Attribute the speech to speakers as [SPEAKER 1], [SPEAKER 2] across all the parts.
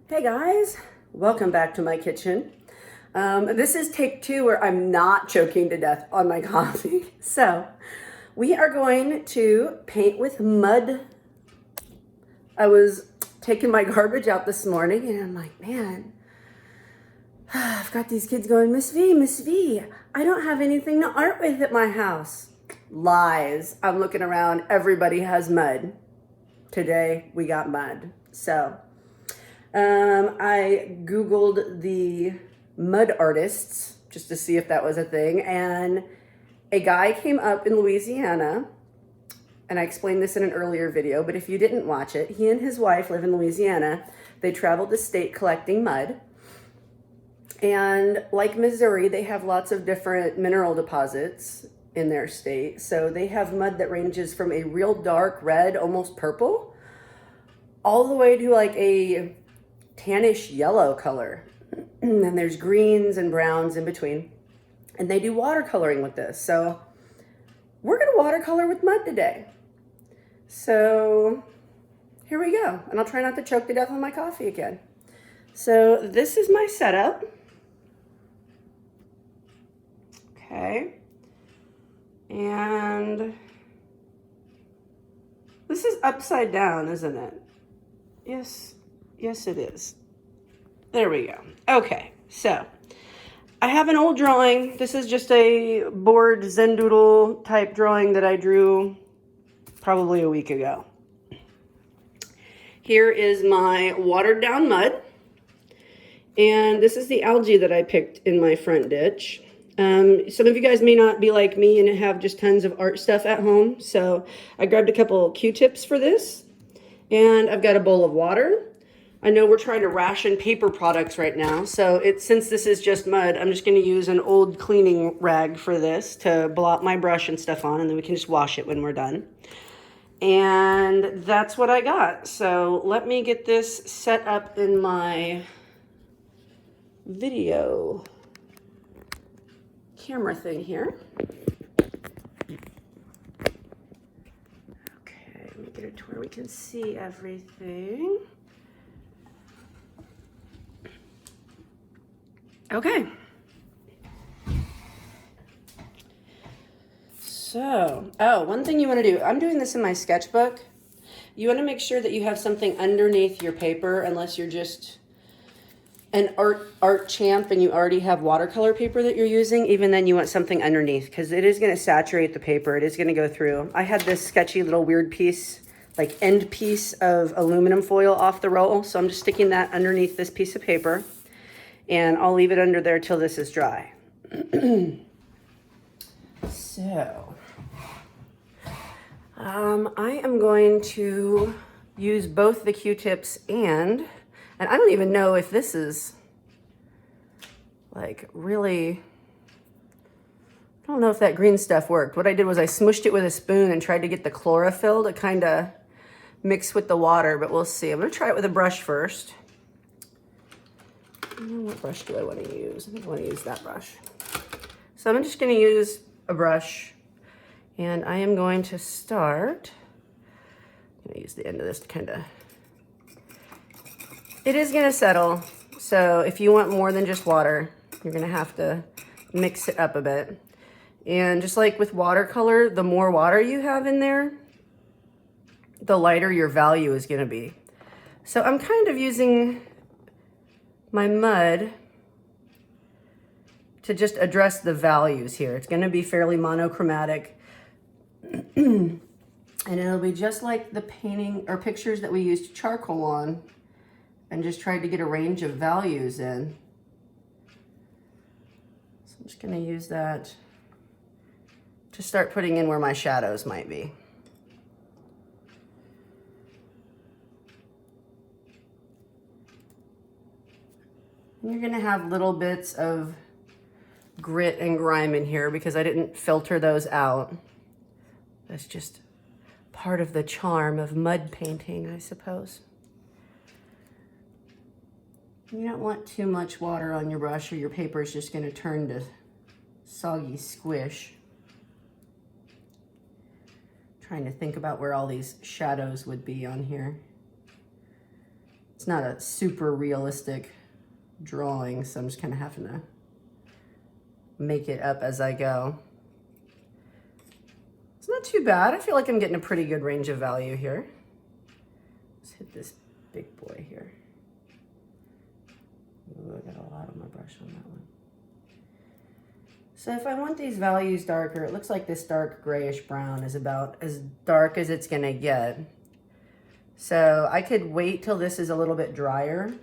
[SPEAKER 1] Hey guys, welcome back to my kitchen. This is take two where I'm not choking to death on my coffee. So we are going to paint with mud. I was taking my garbage out this morning and I'm like, man, I've got these kids going, Miss V, I don't have anything to art with at my house. Lies. I'm looking around, everybody has mud. Today we got mud. So I Googled the mud artists just to see if that was a thing. And a guy came up in Louisiana, and I explained this in an earlier video, but if you didn't watch it, he and his wife live in Louisiana. They traveled the state collecting mud. And like Missouri, they have lots of different mineral deposits in their state. So they have mud that ranges from a real dark red, almost purple, all the way to like a tannish yellow color. And then there's greens and browns in between. And they do watercoloring with this. So we're gonna watercolor with mud today. So here we go. And I'll try not to choke to death on my coffee again. So this is my setup. Okay. And this is upside down, isn't it? Yes, it is. There we go. Okay, so I have an old drawing. This is just a board Zendoodle type drawing that I drew probably a week ago. Here is my watered down mud. And this is the algae that I picked in my front ditch. Some of you guys may not be like me and have just tons of art stuff at home. So I grabbed a couple Q-tips for this. And I've got a bowl of water. I know we're trying to ration paper products right now, so since this is just mud, I'm just going to use an old cleaning rag for this to blot my brush and stuff on, and then we can just wash it when we're done. And that's what I got. So let me get this set up in my video camera thing here. Get it to where we can see everything. Okay. So, one thing you want to do, I'm doing this in my sketchbook. You want to make sure that you have something underneath your paper, unless you're just an art champ and you already have watercolor paper that you're using. Even then you want something underneath because it is going to saturate the paper. It is going to go through. I had this sketchy little weird piece, like end piece of aluminum foil off the roll. So I'm just sticking that underneath this piece of paper and I'll leave it under there till this is dry. So I am going to use both the Q-tips and I don't even know if this is like really, I don't know if that green stuff worked. What I did was I smushed it with a spoon and tried to get the chlorophyll to kind of mix with the water, but we'll see. I'm gonna try it with a brush first. What brush do I want to use? I think I want to use that brush. So I'm just gonna use a brush and I am going to start. I'm gonna use the end of this to kind of, it is gonna settle. So if you want more than just water, you're gonna have to mix it up a bit. And just like with watercolor, the more water you have in there, the lighter your value is gonna be. So I'm kind of using my mud to just address the values here. It's gonna be fairly monochromatic. And it'll be just like the painting or pictures that we used charcoal on and just tried to get a range of values in. So I'm just gonna use that to start putting in where my shadows might be. And you're gonna have little bits of grit and grime in here because I didn't filter those out. That's just part of the charm of mud painting, I suppose. You don't want too much water on your brush or your paper is just gonna turn to soggy squish. Trying to think about where all these shadows would be on here. It's It's not a super realistic drawing, so I'm just kind of having to make it up as I go. It's not too bad. I feel like I'm getting a pretty good range of value here. Let's hit this big boy here. Ooh, I got a lot on my brush on that one. So if I want these values darker, it looks like this dark grayish brown is about as dark as it's gonna get. So I could wait till this is a little bit drier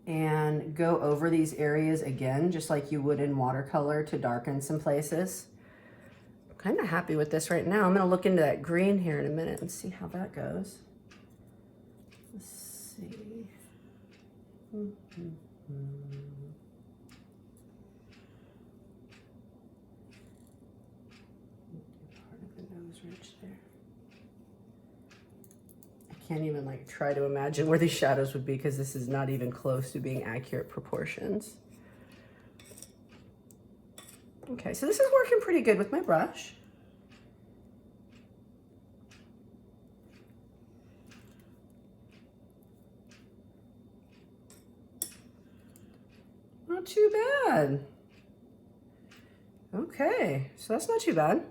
[SPEAKER 1] and go over these areas again, just like you would in watercolor to darken some places. I'm kind of happy with this right now. I'm gonna look into that green here in a minute and see how that goes. Let's see. Part of the nose ridge there. I can't even like try to imagine where these shadows would be because this is not even close to being accurate proportions. Okay, so this is working pretty good with my brush. Not too bad. Okay, so that's not too bad.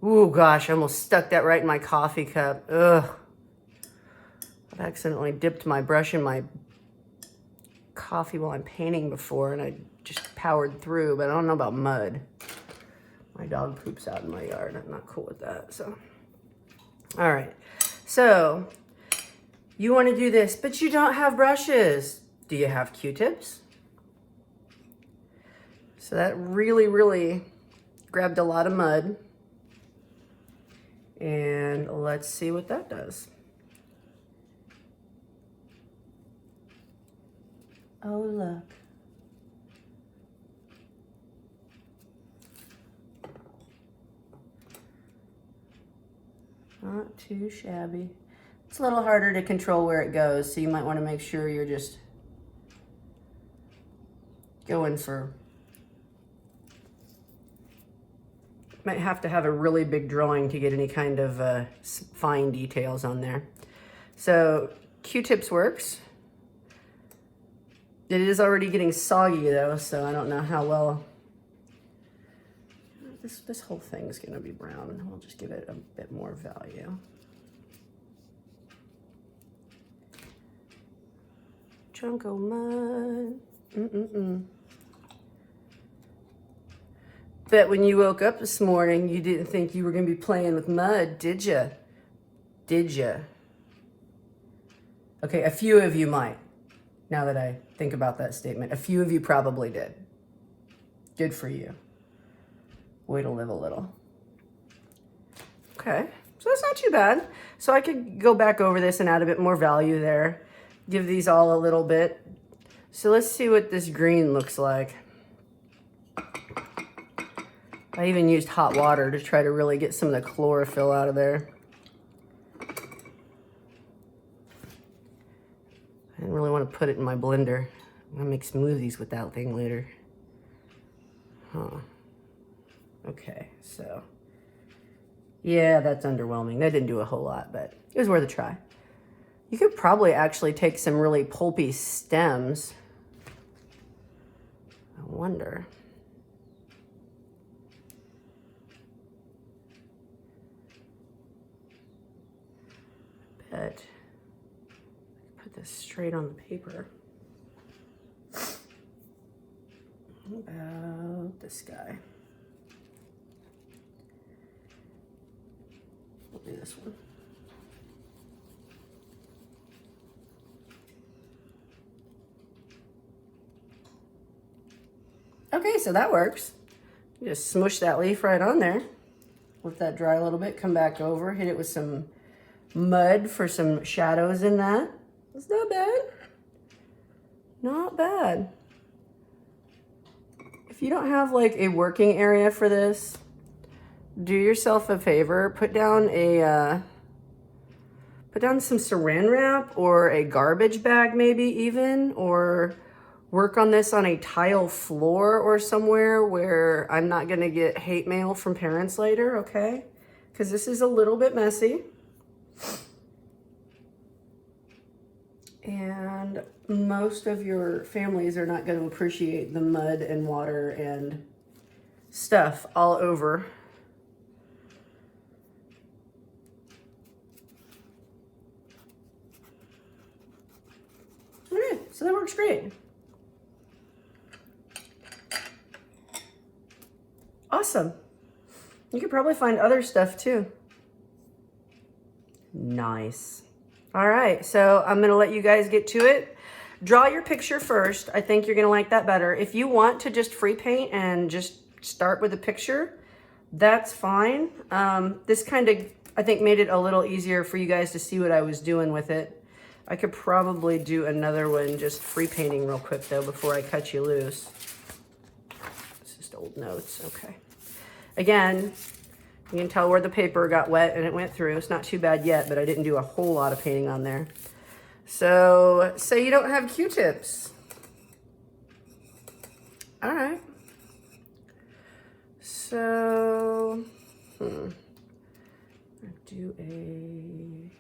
[SPEAKER 1] Ooh, gosh, I almost stuck that right in my coffee cup. Ugh. I've accidentally dipped my brush in my coffee while I'm painting before, and I just powered through, but I don't know about mud. My dog poops out in my yard. I'm not cool with that, so. All right, so you want to do this, but you don't have brushes. Do you have Q-tips? So that really, really grabbed a lot of mud. And let's see what that does. Oh, look. Not too shabby. It's a little harder to control where it goes, so you might want to make sure you're just going for... Might have to have a really big drawing to get any kind of fine details on there. So Q-tips works. It is already getting soggy though, so I don't know how well. This whole thing's gonna be brown. We'll just give it a bit more value. Chunk of mud. Bet when you woke up this morning, you didn't think you were gonna be playing with mud, did ya? Did ya? Okay, a few of you might. Now that I think about that statement, a few of you probably did. Good for you. Way to live a little. Okay, so that's not too bad. So I could go back over this and add a bit more value there. Give these all a little bit. So let's see what this green looks like. I even used hot water to try to really get some of the chlorophyll out of there. I didn't really want to put it in my blender. I'm gonna make smoothies with that thing later. Huh. Okay, so. Yeah, that's underwhelming. That didn't do a whole lot, but it was worth a try. You could probably actually take some really pulpy stems. I wonder. But put this straight on the paper. What about this guy? We'll do this one. Okay, so that works. You just smush that leaf right on there. Let that dry a little bit, come back over, hit it with some mud for some shadows in that. It's not bad. Not bad. If you don't have like a working area for this, do yourself a favor, put down some saran wrap or a garbage bag maybe even, or work on this on a tile floor or somewhere where I'm not gonna get hate mail from parents later, okay? Because this is a little bit messy. And most of your families are not going to appreciate the mud and water and stuff all over. Okay, so that works great. Awesome. You could probably find other stuff too. Nice. All right, so I'm gonna let you guys get to it. Draw your picture first. I think you're gonna like that better. If you want to just free paint and just start with a picture, that's fine. This kind of, I think, made it a little easier for you guys to see what I was doing with it. I could probably do another one just free painting real quick though before I cut you loose. It's just old notes, okay. Again, you can tell where the paper got wet and it went through. It's not too bad yet, but I didn't do a whole lot of painting on there. So, say you don't have Q-tips. All right. So, do a...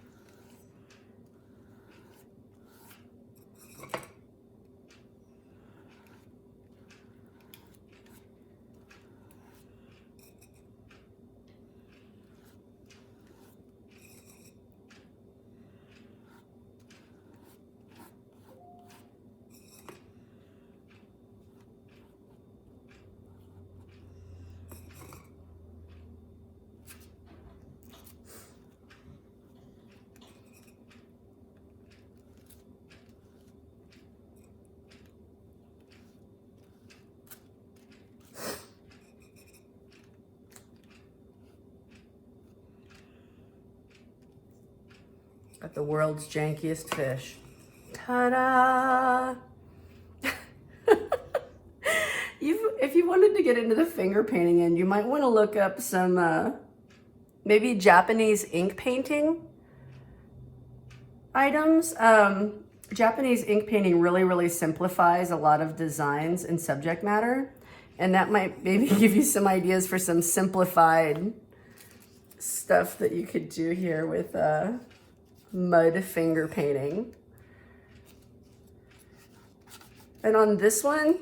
[SPEAKER 1] Got the world's jankiest fish. Ta-da! If you wanted to get into the finger painting end, you might want to look up some maybe Japanese ink painting items. Japanese ink painting really simplifies a lot of designs and subject matter, and that might maybe give you some ideas for some simplified stuff that you could do here with mud finger painting. And on this one,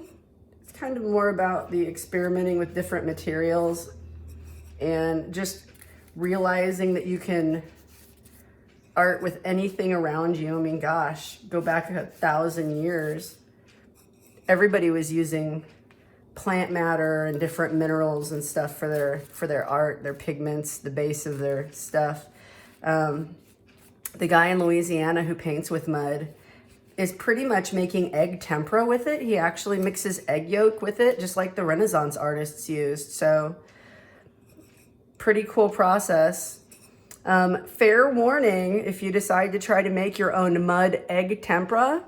[SPEAKER 1] it's kind of more about the experimenting with different materials and just realizing that you can art with anything around you. I mean, gosh, go back 1,000 years. Everybody was using plant matter and different minerals and stuff for their art, their pigments, the base of their stuff. The guy in Louisiana who paints with mud is pretty much making egg tempera with it. He actually mixes egg yolk with it, just like the Renaissance artists used. So pretty cool process. Fair warning, if you decide to try to make your own mud egg tempera,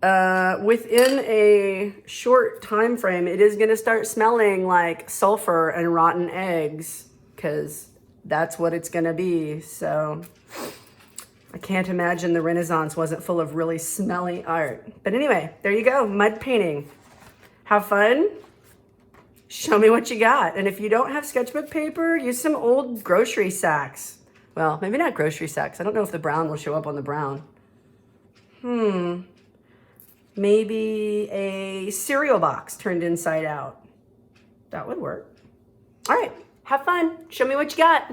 [SPEAKER 1] within a short time frame, it is gonna start smelling like sulfur and rotten eggs, because that's what it's gonna be. So I can't imagine the Renaissance wasn't full of really smelly art. But anyway, there you go, mud painting. Have fun. Show me what you got. And if you don't have sketchbook paper, use some old grocery sacks. Well, maybe not grocery sacks. I don't know if the brown will show up on the brown. Maybe a cereal box turned inside out. That would work. All right, have fun. Show me what you got.